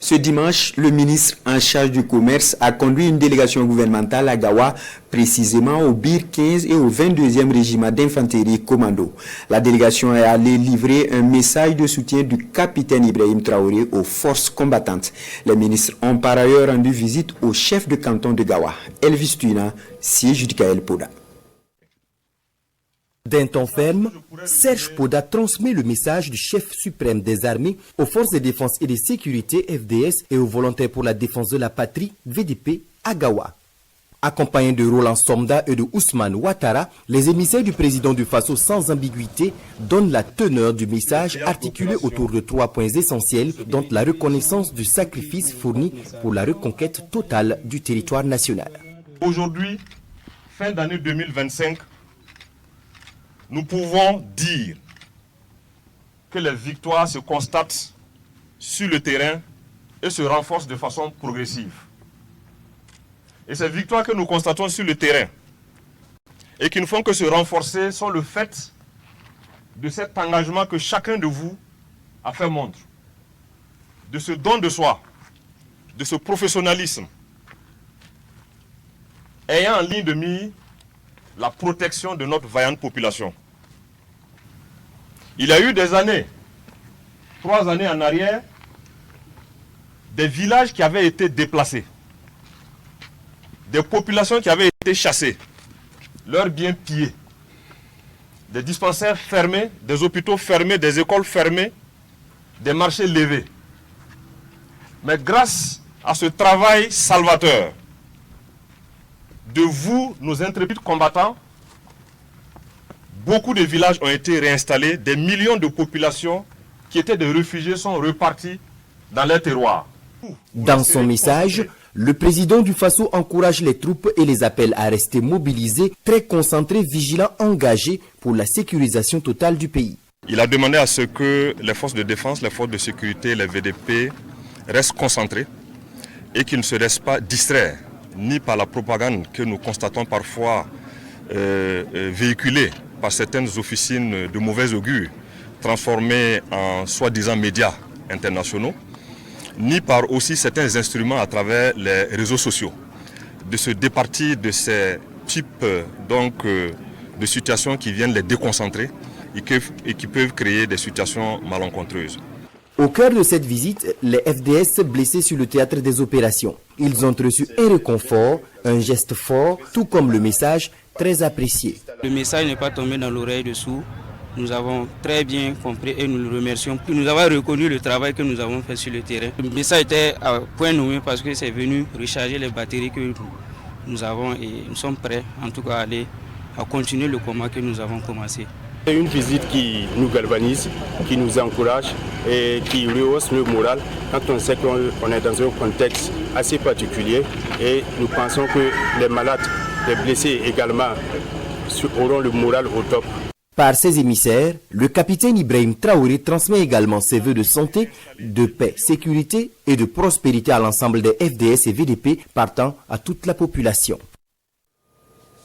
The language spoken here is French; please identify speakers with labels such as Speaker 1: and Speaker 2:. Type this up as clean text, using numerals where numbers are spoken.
Speaker 1: Ce dimanche, le ministre en charge du commerce a conduit une délégation gouvernementale à Gawa, précisément au BIR 15 et au 22e régiment d'infanterie commando. La délégation est allée livrer un message de soutien du capitaine Ibrahim Traoré aux forces combattantes. Les ministres ont par ailleurs rendu visite au chef de canton de Gawa, Elvis Tuina, siège Kael Poda.
Speaker 2: D'un ton ferme, Serge Poda transmet le message du chef suprême des armées aux forces de défense et de sécurité FDS et aux volontaires pour la défense de la patrie VDP à Gawa. Accompagnés de Roland Somda et de Ousmane Ouattara, les émissaires du président du Faso sans ambiguïté donnent la teneur du message articulé autour de 3 points essentiels, dont la reconnaissance du sacrifice fourni pour la reconquête totale du territoire national.
Speaker 3: Aujourd'hui, fin d'année 2025, nous pouvons dire que les victoires se constatent sur le terrain et se renforcent de façon progressive. Et ces victoires que nous constatons sur le terrain et qui ne font que se renforcer sont le fait de cet engagement que chacun de vous a fait montre, de ce don de soi, de ce professionnalisme, ayant en ligne de mire la protection de notre vaillante population. Il y a eu des années, 3 années en arrière, des villages qui avaient été déplacés, des populations qui avaient été chassées, leurs biens pillés, des dispensaires fermés, des hôpitaux fermés, des écoles fermées, des marchés levés. Mais grâce à ce travail salvateur de vous, nos intrépides combattants, beaucoup de villages ont été réinstallés, des millions de populations qui étaient des réfugiés sont repartis dans leur terroir.
Speaker 2: Dans son message, le président du Faso encourage les troupes et les appelle à rester mobilisés, très concentrés, vigilants, engagés pour la sécurisation totale du pays.
Speaker 3: Il a demandé à ce que les forces de défense, les forces de sécurité, les VDP restent concentrés et qu'ils ne se laissent pas distraire ni par la propagande que nous constatons parfois véhiculée par certaines officines de mauvais augure, transformées en soi-disant médias internationaux, ni par aussi certains instruments à travers les réseaux sociaux, de se départir de ces types de situations qui viennent les déconcentrer et qui peuvent créer des situations malencontreuses.
Speaker 2: Au cœur de cette visite, les FDS blessés sur le théâtre des opérations. Ils ont reçu un réconfort, un geste fort, tout comme le message très apprécié.
Speaker 4: Le message n'est pas tombé dans l'oreille de sourds. Nous avons très bien compris et nous le remercions. Nous avons reconnu le travail que nous avons fait sur le terrain. Le message était à point nommé parce que c'est venu recharger les batteries que nous avons et nous sommes prêts en tout cas à continuer le combat que nous avons commencé.
Speaker 5: C'est une visite qui nous galvanise, qui nous encourage et qui rehausse le moral quand on sait qu'on est dans un contexte assez particulier et nous pensons que les malades, les blessés également auront le moral au top.
Speaker 2: Par ses émissaires, le capitaine Ibrahim Traoré transmet également ses vœux de santé, de paix, sécurité et de prospérité à l'ensemble des FDS et VDP partant à toute la population.